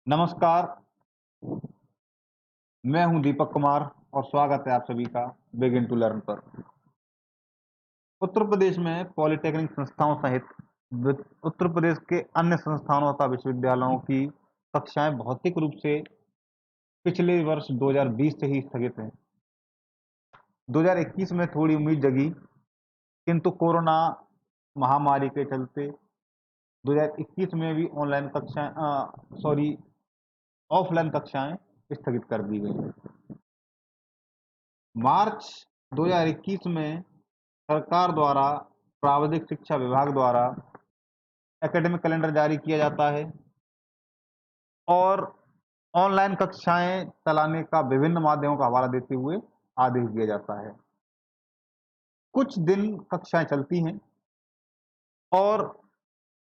नमस्कार, मैं हूं दीपक कुमार और स्वागत है आप सभी का बिगिन टू लर्न पर। उत्तर प्रदेश में पॉलिटेक्निक संस्थाओं सहित उत्तर प्रदेश के अन्य संस्थानों तथा विश्वविद्यालयों की कक्षाएं भौतिक रूप से पिछले वर्ष 2020 से ही स्थगित हैं। 2021 में थोड़ी उम्मीद जगी, किंतु कोरोना महामारी के चलते 2021 में भी ऑफलाइन कक्षाएं स्थगित कर दी गई। मार्च 2021 में सरकार द्वारा प्राविधिक शिक्षा विभाग द्वारा एकेडमिक कैलेंडर जारी किया जाता है और ऑनलाइन कक्षाएं चलाने का विभिन्न माध्यमों का हवाला देते हुए आदेश दिया जाता है। कुछ दिन कक्षाएं चलती हैं और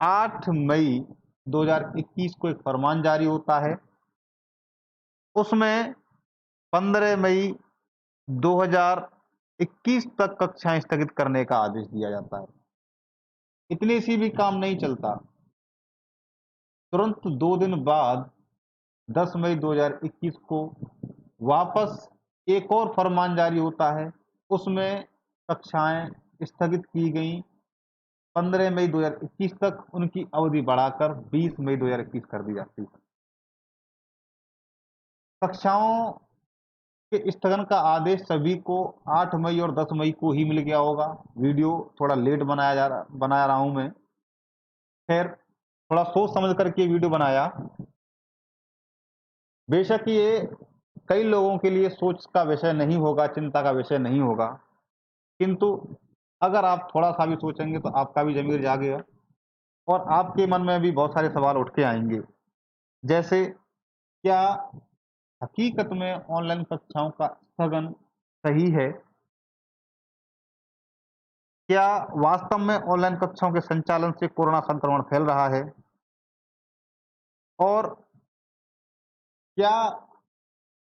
8 मई 2021 को एक फरमान जारी होता है। उसमें 15 मई 2021 तक कक्षाएं स्थगित करने का आदेश दिया जाता है। इतने से भी काम नहीं चलता, तुरंत 2 दिन बाद 10 मई 2021 को वापस एक और फरमान जारी होता है। उसमें कक्षाएं स्थगित की गई 15 मई 2021 तक, उनकी अवधि बढ़ाकर 20 मई 2021 कर दी जाती है। कक्षाओं के स्थगन का आदेश सभी को 8 मई और 10 मई को ही मिल गया होगा। वीडियो थोड़ा लेट बना रहा हूं मैं। खैर, थोड़ा सोच समझ करके वीडियो बनाया। बेशक ये कई लोगों के लिए सोच का विषय नहीं होगा, चिंता का विषय नहीं होगा, किंतु अगर आप थोड़ा-सा भी सोचेंगे तो आपका भी ज़मीर जागेगा और आपके मन में भी बहुत सारे सवाल उठ के आएँगे। जैसे, क्या हकीकत में ऑनलाइन कक्षाओं का स्थगन सही है? क्या वास्तव में ऑनलाइन कक्षाओं के संचालन से कोरोना संक्रमण फैल रहा है? और क्या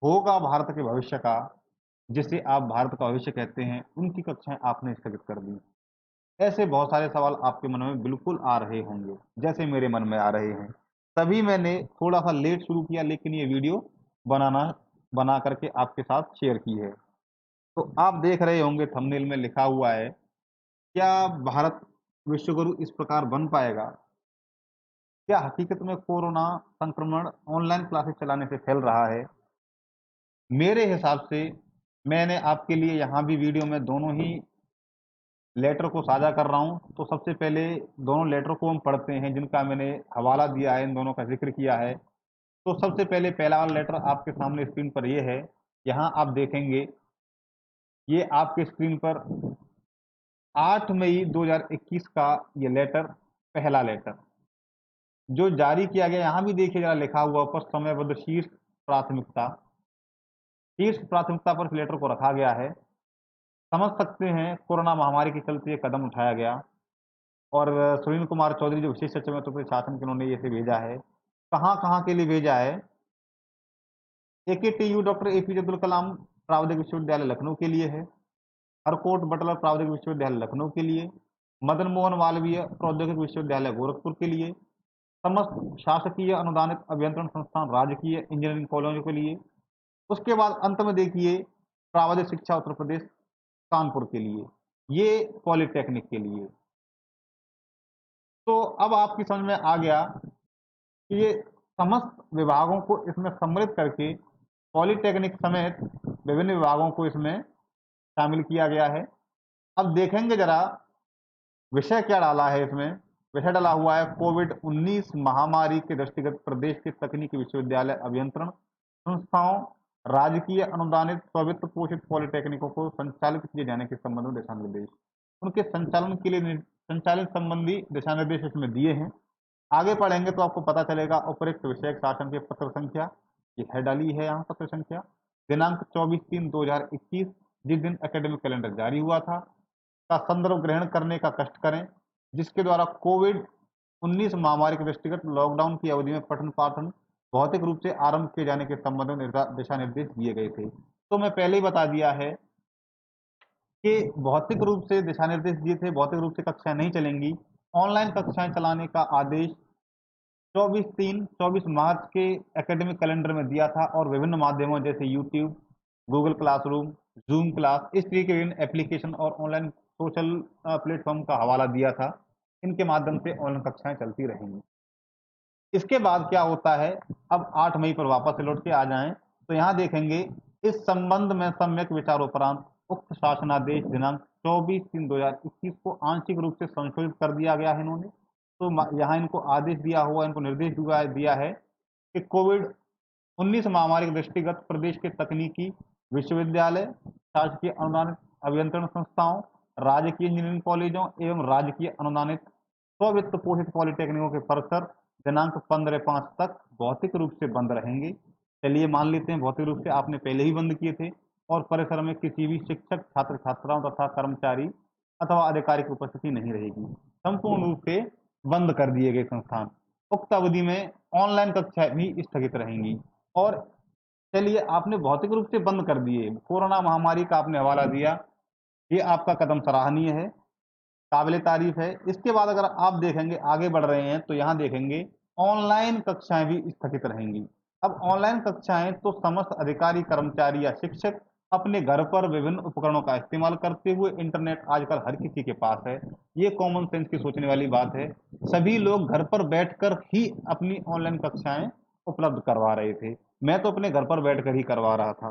होगा भारत के भविष्य का, जिसे आप भारत का भविष्य कहते हैं, उनकी कक्षाएँ आपने स्थगित कर दी? ऐसे बहुत सारे सवाल आपके मन में बिल्कुल आ रहे होंगे, जैसे मेरे मन में आ रहे हैं। तभी मैंने थोड़ा-सा लेट शुरू किया, लेकिन ये वीडियो बनाना बना करके आपके साथ शेयर की है। तो आप देख रहे होंगे थंबनेल में लिखा हुआ है, क्या भारत विश्वगुरु इस प्रकार बन पाएगा? क्या हकीकत में कोरोना संक्रमण ऑनलाइन क्लासेस चलाने से फैल रहा है? मेरे हिसाब से मैंने आपके लिए यहाँ भी वीडियो में दोनों ही लेटर को साझा कर रहा हूँ। तो सबसे पहले दोनों लेटर को हम पढ़ते हैं, जिनका मैंने हवाला दिया है, इन दोनों का ज़िक्र किया है। तो सबसे पहले पहला वाला लेटर आपके सामने स्क्रीन पर ये है। यहाँ आप देखेंगे, ये आपके स्क्रीन पर 8 मई 2021 का ये लेटर, पहला लेटर, जो जारी किया गया। यहाँ भी देखिए ज़रा लिखा हुआ ऊपर, समयबद्ध प्राथमिकता। शीर्ष प्राथमिकता पर इस लेटर को रखा गया है। समझ सकते हैं कोरोना महामारी के चलते ये कदम उठाया गया और सुनील कुमार चौधरी जो विशेष सचिव हैं उत्तर प्रदेश शासन के, उन्होंने इसे भेजा है। कहाँ-कहाँ के लिए भेजा है? AKTU doctor APJ Abdul Kalam प्रावैधिक विश्वविद्यालय लखनऊ के लिए है। हरकोट बटलर प्रावैधिक विश्वविद्यालय लखनऊ के लिए, मदन मोहन मालवीय प्रौद्योगिक विश्वविद्यालय गोरखपुर के लिए, समस्त शासकीय अनुदानित अभियंत्रण संस्थान राजकीय इंजीनियरिंग कॉलेजों के लिए। उसके बाद अंत में देखिए, प्रावैधिक शिक्षा उत्तर प्रदेश कानपुर के लिए, ये पॉलिटेक्निक के लिए। तो अब आपकी समझ में आ गया कि ये समस्त विभागों को इसमें सम्मिलित करके पॉलिटेक्निक समेत विभिन्न विभागों को इसमें शामिल किया गया है। अब देखेंगे जरा विषय क्या डाला है इसमें। विषय डाला हुआ है कोविड-19 महामारी के दृष्टिगत प्रदेश के तकनीकी विश्वविद्यालय अभियंत्रण संस्थाओं, राजकीय अनुदानित स्व-वित्त पोषित पॉलिटेक्निकों को संचालित किए जाने के संबंध में दिशा निर्देश। उनके संचालन के लिए संचालन संबंधी दिशा निर्देश इसमें दिए हैं। आगे पढ़ेंगे तो आपको पता चलेगा। उपरोक्त विषयक शासन के पत्र संख्या, ये है डाली है यहाँ पत्र संख्या, दिनांक 24/3/2021, जिस दिन एकेडमिक कैलेंडर जारी हुआ था, का संदर्भ ग्रहण करने का कष्ट करें, जिसके द्वारा कोविड-19 महामारी के दृष्टिगत लॉकडाउन की अवधि में पठन पाठन भौतिक रूप से आरंभ किए जाने के संबंध में दिशा निर्देश दिए गए थे। तो मैं पहले ही बता दिया है कि भौतिक रूप से दिशा निर्देश दिए थे, भौतिक रूप से कक्षाएं नहीं चलेंगी। ऑनलाइन कक्षाएं चलाने का आदेश 24 मार्च के एकेडमिक कैलेंडर में दिया था और विभिन्न माध्यमों जैसे YouTube, Google classroom, zoom class, इस तरीके के विभिन्न एप्लीकेशन और ऑनलाइन सोशल प्लेटफॉर्म का हवाला दिया था। इनके माध्यम से ऑनलाइन कक्षाएं चलती रहेंगी। इसके बाद क्या होता है, अब 8 मई पर वापस से लौट के आ जाएं तो यहाँ देखेंगे इस संबंध में सम्यक विचारोपरांत उक्त शासनादेश दिनांक 24/3/2021 को आंशिक रूप से संशोधित कर दिया गया है इन्होंने। तो यहाँ इनको आदेश दिया हुआ, इनको निर्देश दिया है कि कोविड 19 महामारी के दृष्टिगत प्रदेश के तकनीकी विश्वविद्यालय, शासकीय अनुदानित अभियंत्रण संस्थाओं, राजकीय इंजीनियरिंग कॉलेजों एवं राजकीय अनुदानित स्व-वित्त पोषित पॉलिटेक्निकों के परिसर दिनांक 15/5 तक भौतिक रूप से बंद रहेंगे। चलिए मान लेते हैं भौतिक रूप से आपने पहले ही बंद किए थे और परिसर में किसी भी शिक्षक, छात्र छात्राओं तथा कर्मचारी अथवा अधिकारी की उपस्थिति नहीं रहेगी। संपूर्ण रूप से बंद कर दिए गए संस्थान। उक्त अवधि में ऑनलाइन कक्षाएं भी स्थगित रहेंगी। और चलिए आपने भौतिक रूप से बंद कर दिए, कोरोना महामारी का आपने हवाला दिया, ये आपका कदम सराहनीय है, काबिल तारीफ है। इसके बाद अगर आप देखेंगे आगे बढ़ रहे हैं तो यहाँ देखेंगे ऑनलाइन कक्षाएं भी स्थगित रहेंगी। अब ऑनलाइन कक्षाएं तो समस्त अधिकारी, कर्मचारी या शिक्षक अपने घर पर विभिन्न उपकरणों का इस्तेमाल करते हुए, इंटरनेट आजकल हर किसी के पास है, ये कॉमन सेंस की सोचने वाली बात है। सभी लोग घर पर बैठकर ही अपनी ऑनलाइन कक्षाएं उपलब्ध करवा रहे थे। मैं तो अपने घर पर बैठकर ही करवा रहा था।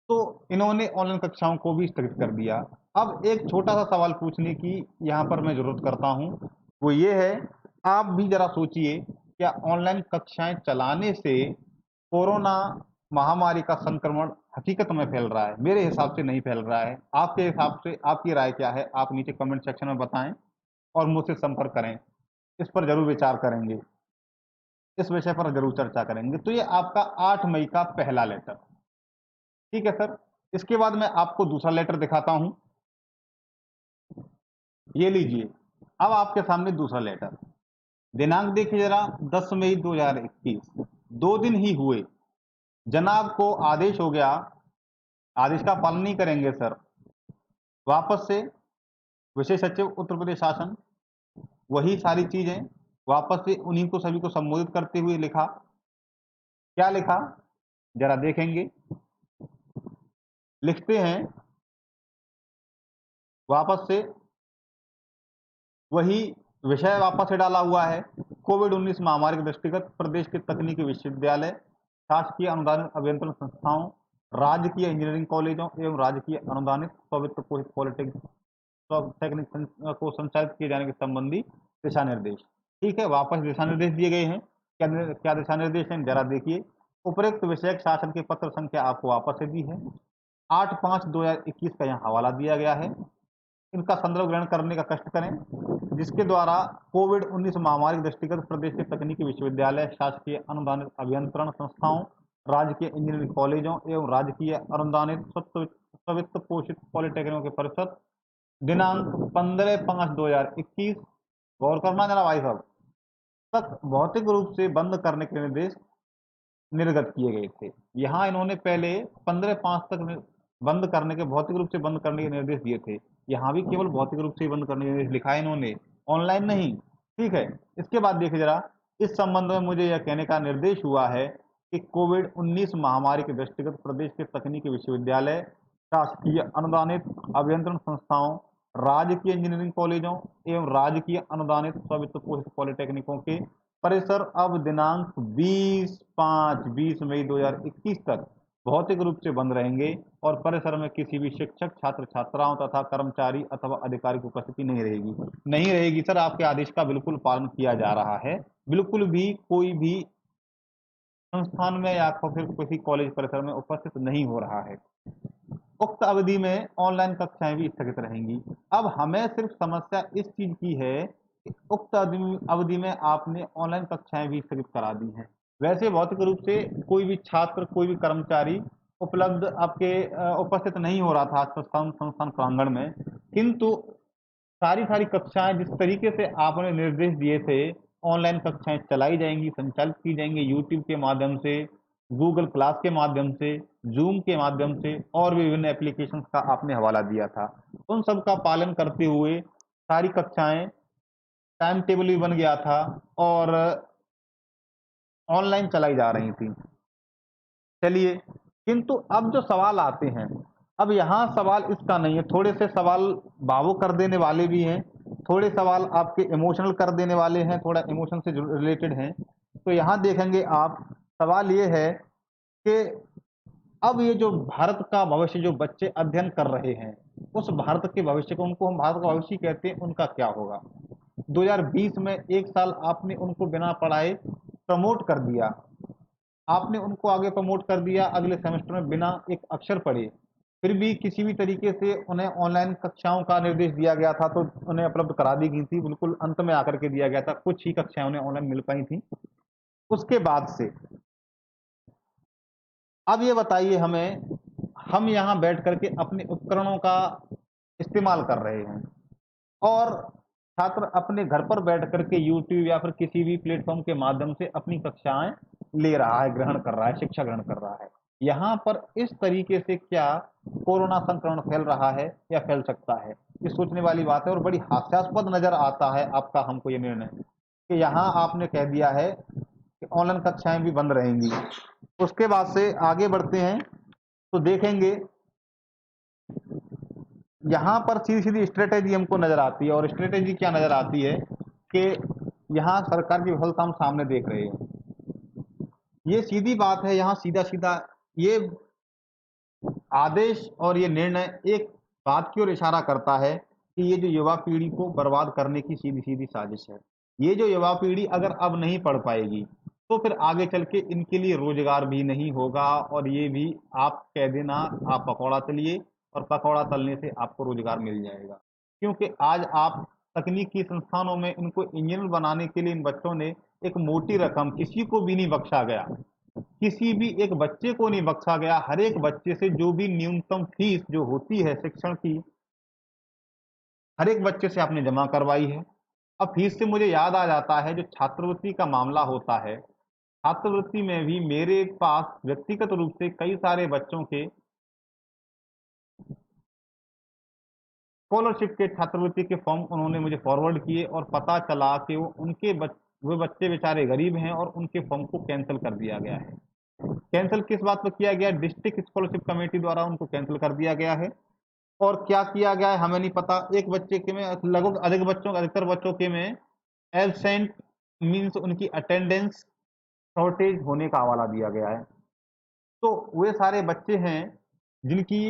तो इन्होंने ऑनलाइन कक्षाओं को भी स्थगित कर दिया। अब एक छोटा सा सवाल पूछने की यहाँ पर मैं जरूरत करता हूँ, वो ये है, आप भी जरा सोचिए, क्या ऑनलाइन कक्षाएं चलाने से कोरोना महामारी का संक्रमण हकीकत में फैल रहा है? मेरे हिसाब से नहीं फैल रहा है। आपके हिसाब से आपकी राय क्या है? आप नीचे कमेंट सेक्शन में बताएं और मुझसे संपर्क करें। इस पर जरूर विचार करेंगे, इस विषय पर जरूर चर्चा करेंगे। तो ये आपका 8 मई का पहला लेटर, ठीक है सर। इसके बाद मैं आपको दूसरा लेटर दिखाता हूं, ये लीजिए। अब आपके सामने दूसरा लेटर, दिनांक देखिए जरा, 10 मई 2021, 2 दिन ही हुए, जनाब को आदेश हो गया, आदेश का पालन नहीं करेंगे सर। वापस से विशेष सचिव उत्तर प्रदेश शासन, वही सारी चीजें वापस से उन्हीं को सभी को संबोधित करते हुए लिखा। क्या लिखा जरा देखेंगे, लिखते हैं वापस से वही विषय वापस से डाला हुआ है, कोविड 19 महामारी के दृष्टिगत प्रदेश के तकनीकी विश्वविद्यालय, शासकीय अनुदानित अभियंत्रण संस्थाओं, राजकीय इंजीनियरिंग कॉलेजों एवं राजकीय अनुदानित स्व-वित्त पोषित पॉलिटेक्निक को संचालित किए जाने के संबंधी दिशा निर्देश। ठीक है, वापस दिशा निर्देश दिए गए हैं। क्या दिशा निर्देश हैं जरा देखिए। उपरोक्त विषयक शासन के पत्र संख्या आपको वापस से दी है, 8/5/2021 का यहाँ हवाला दिया गया है। इनका संदर्भ ग्रहण करने का कष्ट करें, जिसके द्वारा कोविड 19 महामारी के दृष्टिगत प्रदेश के तकनीकी विश्वविद्यालय, शासकीय अनुदानित अभियंत्रण संस्थाओं, राजकीय इंजीनियरिंग कॉलेजों एवं राजकीय अनुदानित स्व-वित्त पोषित पॉलिटेक्निकों के परिषद दिनांक 15/5/2021, गौर करना जरा भाई साहब, तक भौतिक रूप से बंद करने के निर्देश निर्गत किए गए थे। यहाँ इन्होंने पहले 15/5 तक बंद करने के, भौतिक रूप से बंद करने के निर्देश दिए थे। यहाँ भी केवल भौतिक रूप से ही बंद करने के निर्देश लिखा है इन्होंने, ऑनलाइन नहीं। ठीक है, इसके बाद देखिए जरा, इस संबंध में मुझे यह कहने का निर्देश हुआ है कि कोविड 19 महामारी के दृष्टिगत प्रदेश के तकनीकी विश्वविद्यालय, शासकीय अनुदानित अभियंत्रण संस्थाओं, राजकीय इंजीनियरिंग कॉलेजों एवं राजकीय अनुदानित स्व-वित्त पोषित पॉलिटेक्निकों के परिसर अब दिनांक 20 मई 2021 तक भौतिक रूप से बंद रहेंगे और परिसर में किसी भी शिक्षक, छात्र छात्राओं तथा कर्मचारी अथवा अधिकारी की उपस्थिति नहीं रहेगी। नहीं रहेगी सर, आपके आदेश का बिल्कुल पालन किया जा रहा है। बिल्कुल भी कोई भी संस्थान में या फिर किसी कॉलेज परिसर में उपस्थित नहीं हो रहा है। उक्त अवधि में ऑनलाइन कक्षाएं भी स्थगित रहेंगी। अब हमें सिर्फ समस्या इस चीज की है कि उक्त अवधि में आपने ऑनलाइन कक्षाएं भी स्थगित करा दी हैं। वैसे भौतिक रूप से कोई भी छात्र, कोई भी कर्मचारी उपलब्ध आपके उपस्थित नहीं हो रहा था संस्थान प्रांगण में, किंतु सारी कक्षाएं जिस तरीके से आपने निर्देश दिए थे, ऑनलाइन कक्षाएं चलाई जाएंगी, संचालित की जाएंगी, यूट्यूब के माध्यम से, गूगल क्लास के माध्यम से, जूम के माध्यम से और भी विभिन्न एप्लीकेशंस का आपने हवाला दिया था। उन सब का पालन करते हुए सारी कक्षाएं, टाइम टेबल भी बन गया था और ऑनलाइन चलाई जा रही थी। चलिए, किंतु अब जो सवाल आते हैं, अब यहाँ सवाल इसका नहीं है, थोड़े से सवाल भावुक कर देने वाले भी हैं, थोड़े सवाल आपके इमोशनल कर देने वाले हैं, थोड़ा इमोशन से रिलेटेड हैं। तो यहाँ देखेंगे आप, सवाल ये है कि अब ये जो भारत का भविष्य जो बच्चे अध्ययन कर रहे हैं, उस भारत के भविष्य को, उनको हम भारत का भविष्य कहते हैं, उनका क्या होगा? 2020 में 1 साल आपने उनको बिना पढ़ाए प्रमोट कर दिया, आपने उनको आगे प्रमोट कर दिया अगले सेमेस्टर में बिना एक अक्षर पढ़े, फिर भी किसी भी तरीके से उन्हें ऑनलाइन कक्षाओं का निर्देश दिया गया था, तो उन्हें उपलब्ध करा दी गई थी, बिल्कुल अंत में आकर के दिया गया था, कुछ ही कक्षाएं उन्हें ऑनलाइन मिल पाई थी। उसके बाद से अब ये बताइए हमें, हम यहाँ बैठ करके अपने उपकरणों का इस्तेमाल कर रहे हैं और छात्र अपने घर पर बैठ करके यूट्यूब या फिर किसी भी प्लेटफॉर्म के माध्यम से अपनी कक्षाएं ले रहा है, ग्रहण कर रहा है, शिक्षा ग्रहण कर रहा है। यहाँ पर इस तरीके से क्या कोरोना संक्रमण फैल रहा है या फैल सकता है? ये सोचने वाली बात है और बड़ी हास्यास्पद नजर आता है आपका हमको ये निर्णय कि यहाँ आपने कह दिया है कि ऑनलाइन कक्षाएं भी बंद रहेंगी। उसके बाद से आगे बढ़ते हैं तो देखेंगे यहाँ पर सीधी-सीधी स्ट्रेटेजी हमको नज़र आती है और स्ट्रेटेजी क्या नज़र आती है कि यहाँ सरकार की विफलता हम सामने देख रहे हैं। ये सीधी बात है, यहाँ सीधा-सीधा ये आदेश और ये निर्णय एक बात की ओर इशारा करता है कि ये जो युवा पीढ़ी को बर्बाद करने की सीधी-सीधी साजिश है। ये जो युवा पीढ़ी अगर अब नहीं पढ़ पाएगी, तो फिर आगे चल के इनके लिए रोज़गार भी नहीं होगा और ये भी आप कह देना आप पकौड़ा तलिए और पकौड़ा तलने से आपको रोज़गार मिल जाएगा। क्योंकि आज आप तकनीकी संस्थानों में इनको इंजीनियर बनाने के लिए इन बच्चों ने एक मोटी रकम किसी को भी नहीं बख्शा गया। किसी भी एक बच्चे को नहीं बख्शा गया, हर एक बच्चे से जो भी न्यूनतम फीस जो होती है शिक्षण की, हर एक बच्चे से आपने जमा करवाई है। अब फीस से मुझे याद आ जाता है जो छात्रवृत्ति का मामला होता है, छात्रवृत्ति में भी मेरे पास व्यक्तिगत रूप से कई सारे बच्चों के स्कॉलरशिप के छात्रवृत्ति के फॉर्म उन्होंने मुझे फॉरवर्ड किए और पता चला कि वो बच्चे बेचारे गरीब हैं और उनके फॉर्म को कैंसिल कर दिया गया है। कैंसिल किस बात पर किया गया? डिस्ट्रिक्ट स्कॉलरशिप कमेटी द्वारा उनको कैंसिल कर दिया गया है। और क्या किया गया है हमें नहीं पता। एक बच्चे के में लगभग अधिकतर बच्चों के में एब्सेंट मीन्स उनकी अटेंडेंस शॉर्टेज होने का हवाला दिया गया है। तो वे सारे बच्चे हैं जिनकी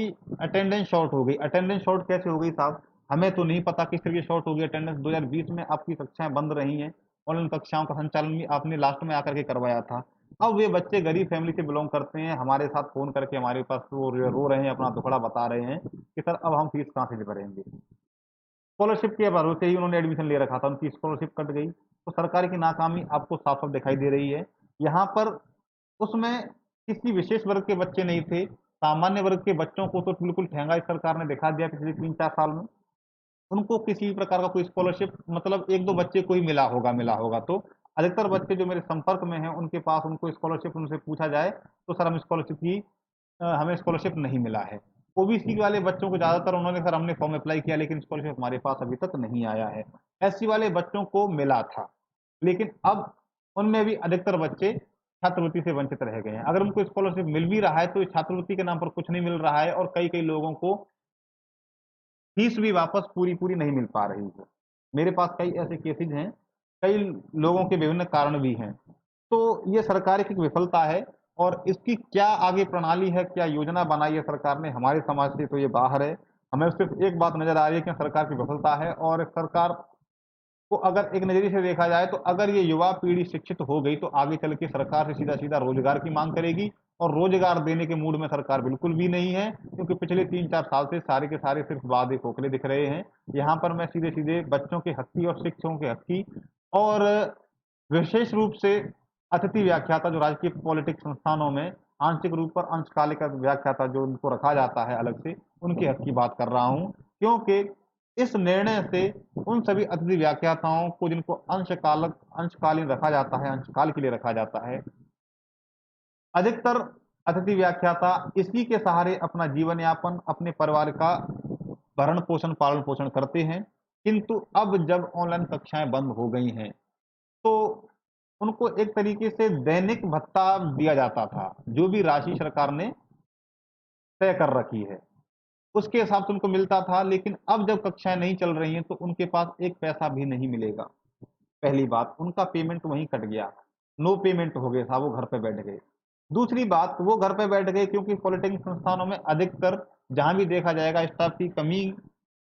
अटेंडेंस शॉर्ट हो गई। अटेंडेंस शॉर्ट कैसे हो गई साहब? हमें तो नहीं पता किस तरीके शॉर्ट हो गई अटेंडेंस। 2020 में आपकी कक्षाएं बंद रही हैं, ऑनलाइन कक्षाओं का संचालन भी आपने लास्ट में आकर के करवाया था। अब वे बच्चे गरीब फैमिली से बिलोंग करते हैं, हमारे साथ फोन करके हमारे पास रो रहे हैं, अपना दुखड़ा बता रहे हैं कि सर अब हम फीस कहाँ से भरेंगे। स्कॉलरशिप के भरोसे ही उन्होंने एडमिशन ले रखा था, उनकी स्कॉलरशिप कट गई। तो सरकार की नाकामी आपको साफ साफ दिखाई दे रही है। यहाँ पर उसमें किसी विशेष वर्ग के बच्चे नहीं थे, सामान्य वर्ग के बच्चों को तो बिल्कुल ठेंगा इस सरकार ने दिखा दिया पिछले 3-4 साल में। उनको किसी भी प्रकार का कोई स्कॉलरशिप, मतलब एक दो बच्चे को ही मिला होगा। तो अधिकतर बच्चे जो मेरे संपर्क में हैं उनके पास उनको स्कॉलरशिप, उनसे पूछा जाए तो सर हमें स्कॉलरशिप नहीं मिला है। ओबीसी वाले बच्चों को ज्यादातर उन्होंने सर हमने फॉर्म अप्लाई किया लेकिन स्कॉलरशिप हमारे पास अभी तक नहीं आया है। एससी वाले बच्चों को मिला था, लेकिन अब उनमें भी अधिकतर बच्चे छात्रवृत्ति से वंचित रह गए हैं। अगर उनको स्कॉलरशिप मिल भी रहा है तो इस छात्रवृत्ति के नाम पर कुछ नहीं मिल रहा है और कई कई लोगों को फीस भी वापस पूरी पूरी नहीं मिल पा रही है। मेरे पास कई ऐसे केसेज हैं, कई लोगों के विभिन्न कारण भी हैं। तो ये सरकार की एक विफलता है और इसकी क्या आगे प्रणाली है, क्या योजना बनाई है सरकार ने, हमारे समाज से तो ये बाहर है। हमें सिर्फ एक बात नजर आ रही है कि सरकार की विफलता है और सरकार को अगर एक नजरिए से देखा जाए तो अगर ये युवा पीढ़ी शिक्षित हो गई तो आगे चल के सरकार से सीधा सीधा रोजगार की मांग करेगी और रोजगार देने के मूड में सरकार बिल्कुल भी नहीं है, क्योंकि पिछले 3-4 साल से सारे के सारे सिर्फ वादे खोखले दिख रहे हैं। यहाँ पर मैं सीधे सीधे बच्चों के हक की और शिक्षकों के हक की और विशेष रूप से अतिथि व्याख्याता जो राजकीय पॉलिटिक्स संस्थानों में आंशिक रूप पर अंशकालिक व्याख्याता जो उनको रखा जाता है अलग से, उनके हक की बात कर रहा हूँ। क्योंकि इस निर्णय से उन सभी अतिथि व्याख्याताओं को जिनको अंशकालीन रखा जाता है, अंशकाल के लिए रखा जाता है, अधिकतर अतिथि व्याख्याता इसी के सहारे अपना जीवन यापन, अपने परिवार का भरण पोषण, पालन पोषण करते हैं। किंतु अब जब ऑनलाइन कक्षाएं बंद हो गई हैं तो उनको एक तरीके से दैनिक भत्ता दिया जाता था, जो भी राशि सरकार ने तय कर रखी है, उसके हिसाब से उनको मिलता था। लेकिन अब जब कक्षाएं नहीं चल रही हैं, तो उनके पास एक पैसा भी नहीं मिलेगा। पहली बात, उनका पेमेंट वहीं कट गया, नो पेमेंट हो गया था, वो घर पे बैठ गए। दूसरी बात, वो घर पे बैठ गए क्योंकि पॉलिटेक्निक संस्थानों में अधिकतर जहां भी देखा जाएगा स्टाफ की कमी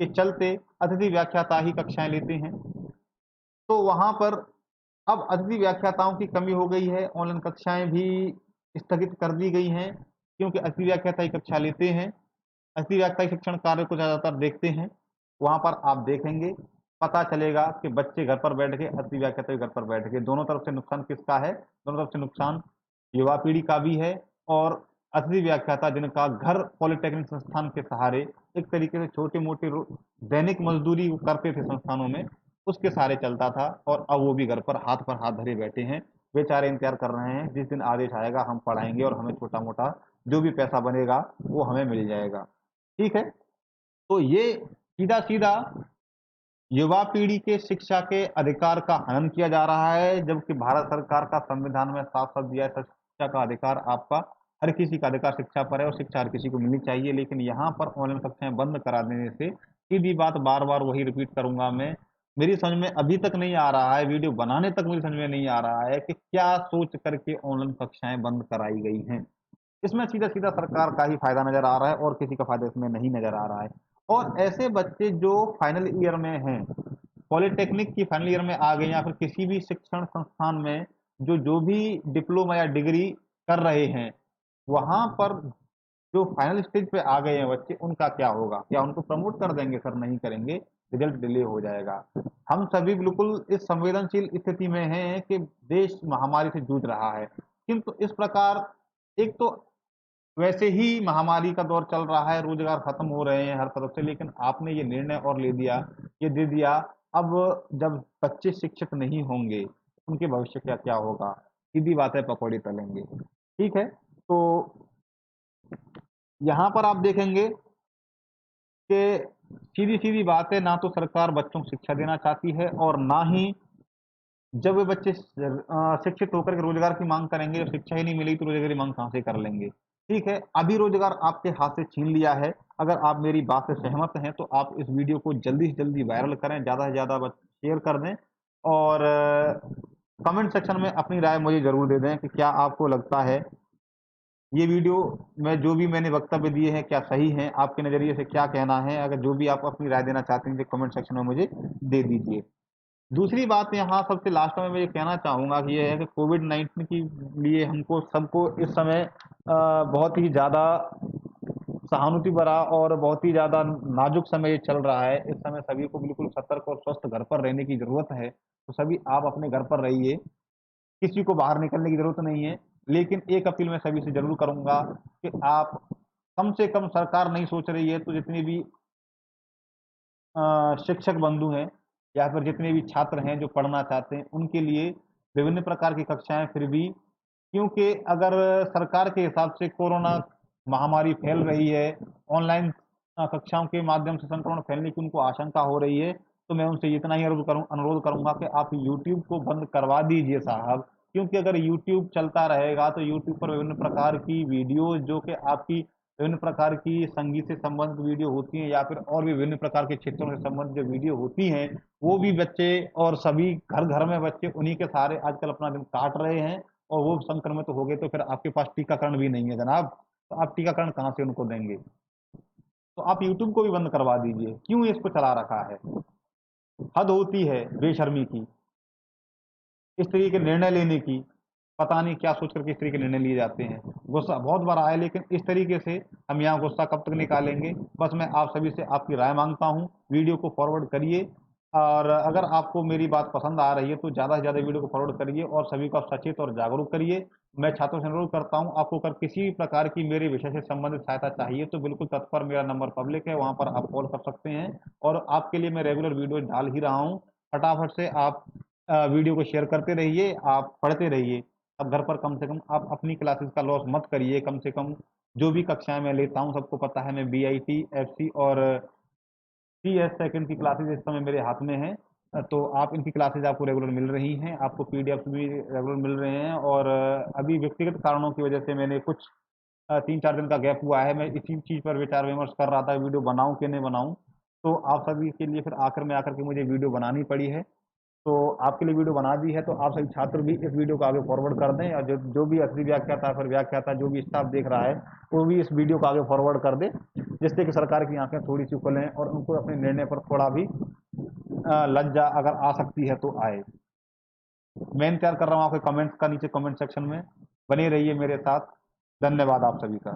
के चलते अतिथि व्याख्याता ही कक्षाएं लेते हैं। तो वहां पर अब अतिथि व्याख्याताओं की कमी हो गई है, ऑनलाइन कक्षाएं भी स्थगित कर दी गई हैं, क्योंकि अतिथि व्याख्याता ही कक्षा लेते हैं, अतिथि व्याख्याता शिक्षण कार्य को ज़्यादातर देखते हैं। वहाँ पर आप देखेंगे, पता चलेगा कि बच्चे घर पर बैठ गए, अतिथि व्याख्याता भी घर पर बैठ गए। दोनों तरफ से नुकसान किसका है? दोनों तरफ से नुकसान युवा पीढ़ी का भी है, और अतिथि व्याख्याता जिनका घर पॉलिटेक्निक संस्थान के सहारे एक तरीके से छोटे-मोटे दैनिक मजदूरी वो करते थे संस्थानों में, उसके सहारे चलता था, और अब वो भी घर पर हाथ धरे बैठे हैं। बेचारे इंतजार कर रहे हैं, जिस दिन आदेश आएगा हम पढ़ाएंगे और हमें छोटा-मोटा जो भी पैसा बनेगा वो हमें मिल जाएगा। ठीक है? तो ये सीधा-सीधा युवा पीढ़ी के शिक्षा के अधिकार का हनन किया जा रहा है, जबकि भारत सरकार का संविधान में साफ-साफ दिया है, शिक्षा का अधिकार आपका, हर किसी का अधिकार शिक्षा पर है और शिक्षा हर किसी को मिलनी चाहिए। लेकिन यहाँ पर ऑनलाइन कक्षाएँ बंद करा देने से, सीधी बात बार-बार वही रिपीट करूँगा मैं, मेरी समझ में अभी तक नहीं आ रहा है, वीडियो बनाने तक मेरी समझ में नहीं आ रहा है कि क्या सोच करके ऑनलाइन कक्षाएँ बंद कराई गई हैं। इसमें सीधा-सीधा सरकार का ही फ़ायदा नज़र आ रहा है और किसी का फ़ायदा इसमें नहीं नज़र आ रहा है। और ऐसे बच्चे जो फाइनल ईयर में हैं, पॉलिटेक्निक की फाइनल ईयर में आ गए, या फिर किसी भी शिक्षण संस्थान में जो भी डिप्लोमा या डिग्री कर रहे हैं, वहाँ पर जो फाइनल स्टेज पे आ गए हैं बच्चे, उनका क्या होगा? क्या उनको प्रमोट कर देंगे? सर नहीं करेंगे, रिज़ल्ट डिले हो जाएगा। हम सभी बिल्कुल इस संवेदनशील स्थिति में हैं कि देश महामारी से जूझ रहा है। किंतु इस प्रकार एक तो वैसे ही महामारी का दौर चल रहा है, रोज़गार खत्म हो रहे हैं हर तरफ से, लेकिन आपने ये निर्णय और ले दिया, ये दे दिया, अब जब बच्चे शिक्षित नहीं होंगे, उनके भविष्य का क्या होगा? सीधी बात है, पकौड़े तलेंगे। ठीक है? तो यहाँ पर आप देखेंगे कि सीधी-सीधी बात है, ना तो सरकार बच्चों को शिक्षा देना चाहती है, और ना ही जब वे बच्चे शिक्षित होकर के रोज़गार की माँग करेंगे, जब शिक्षा ही नहीं मिलेगी तो रोज़गार की माँग कहाँ से कर लेंगे? ठीक है, अभी रोज़गार आपके हाथ से छीन लिया है। अगर आप मेरी बात से सहमत हैं, तो आप इस वीडियो को जल्दी से जल्दी वायरल करें, ज़्यादा से ज़्यादा शेयर कर दें, और कमेंट सेक्शन में अपनी राय मुझे ज़रूर दे दें कि क्या आपको लगता है ये वीडियो में जो भी मैंने वक्तव्य दिए हैं क्या सही हैं? आपके नज़रिए से क्या कहना है? अगर जो भी आप अपनी राय देना चाहते हैं, तो कमेंट सेक्शन में मुझे दे दीजिए। दूसरी बात यहाँ सबसे लास्ट में मैं ये कहना चाहूँगा कि ये है कि कोविड-19 के लिए हमको सबको इस समय बहुत ही ज़्यादा सहानुभूति भरा और बहुत ही ज़्यादा नाज़ुक समय ये चल रहा है। इस समय सभी को बिल्कुल सतर्क और स्वस्थ घर पर रहने की ज़रूरत है। तो सभी आप अपने घर पर रहिए, किसी को बाहर निकलने की ज़रूरत नहीं है। लेकिन एक अपील मैं सभी से ज़रूर करूँगा कि आप कम से कम, सरकार नहीं सोच रही है, तो जितनी भी शिक्षक बंधु हैं, या फिर जितने भी छात्र हैं जो पढ़ना चाहते हैं, उनके लिए विभिन्न प्रकार की कक्षाएँ फिर भी, क्योंकि अगर सरकार के हिसाब से कोरोना महामारी फैल रही है, ऑनलाइन कक्षाओं के माध्यम से संक्रमण फैलने की उनको आशंका हो रही है, तो मैं उनसे इतना ही अनुरोध करूँगा कि आप यूट्यूब को बंद करवा दीजिए साहब। क्योंकि अगर यूट्यूब चलता रहेगा, तो यूट्यूब पर विभिन्न प्रकार की वीडियोज़ जो कि आपकी विभिन्न प्रकार की संगीत से संबंधित वीडियो होती हैं, या फिर और भी विभिन्न प्रकार के क्षेत्रों से संबंधित जो वीडियो होती हैं, वो भी बच्चे और सभी घर-घर में बच्चे उन्हीं के सहारे आजकल अपना दिन काट रहे हैं, और वो संक्रमित हो गए तो फिर आपके पास टीकाकरण भी नहीं है जनाब, तो आप टीकाकरण कहाँ से उनको देंगे? तो आप यूट्यूब को भी बंद करवा दीजिए, क्यों इसको चला रखा है? हद होती है बेशर्मी की, इस तरीके के निर्णय लेने की, पता नहीं क्या सोच कर के इस तरीके के निर्णय लिए जाते हैं। गुस्सा बहुत बार आया, लेकिन इस तरीके से हम यहाँ गुस्सा कब तक निकालेंगे? बस मैं आप सभी से आपकी राय माँगता हूँ, वीडियो को फॉरवर्ड करिए, और अगर आपको मेरी बात पसंद आ रही है, तो ज़्यादा से ज़्यादा वीडियो को फॉरवर्ड करिए और सभी को आप सचेत और जागरूक करिए। मैं छात्रों से अनुरोध करता हूँ, आपको अगर किसी भी प्रकार की मेरे विषय से संबंधित सहायता चाहिए, तो बिल्कुल तत्पर, मेरा नंबर पब्लिक है, वहाँ पर आप कॉल कर सकते हैं, और आपके लिए मैं रेगुलर वीडियो डाल ही रहा हूँ। फटाफट से आप वीडियो को शेयर करते रहिए, आप पढ़ते रहिए। अब घर पर कम से कम आप अपनी क्लासेस का लॉस मत करिए, कम से कम जो भी कक्षाएँ मैं लेता हूँ, सबको पता है, मैं बीआईटी, एफसी और सीएस सेकंड की क्लासेस इस समय मेरे हाथ में हैं। तो आप इनकी क्लासेज़ आपको रेगुलर मिल रही हैं, आपको पीडीएफ भी रेगुलर मिल रहे हैं और अभी व्यक्तिगत कारणों की वजह से मैंने कुछ 3-4 दिन का गैप हुआ है। मैं इसी चीज़ पर विचार-विमर्श कर रहा था, वीडियो बनाऊँ कि नहीं बनाऊँ? तो आप सभी के लिए फिर आखिर में आकर के मुझे वीडियो बनानी पड़ी है। तो आपके लिए वीडियो बना दी है, तो आप सभी छात्र भी इस वीडियो को आगे फॉरवर्ड कर दें और जो जो भी असली व्याख्याता, फिर व्याख्याता जो भी स्टाफ देख रहा है, वो भी इस वीडियो को आगे फॉरवर्ड कर दे, जिससे कि सरकार की आँखें थोड़ी-सी खुलें और उनको अपने निर्णय पर थोड़ा भी लज्जा अगर आ सकती है तो आए। मैं इंतज़ार कर रहा हूँ आपके कमेंट्स का नीचे कमेंट सेक्शन में। बने रहिए मेरे साथ। धन्यवाद आप सभी का।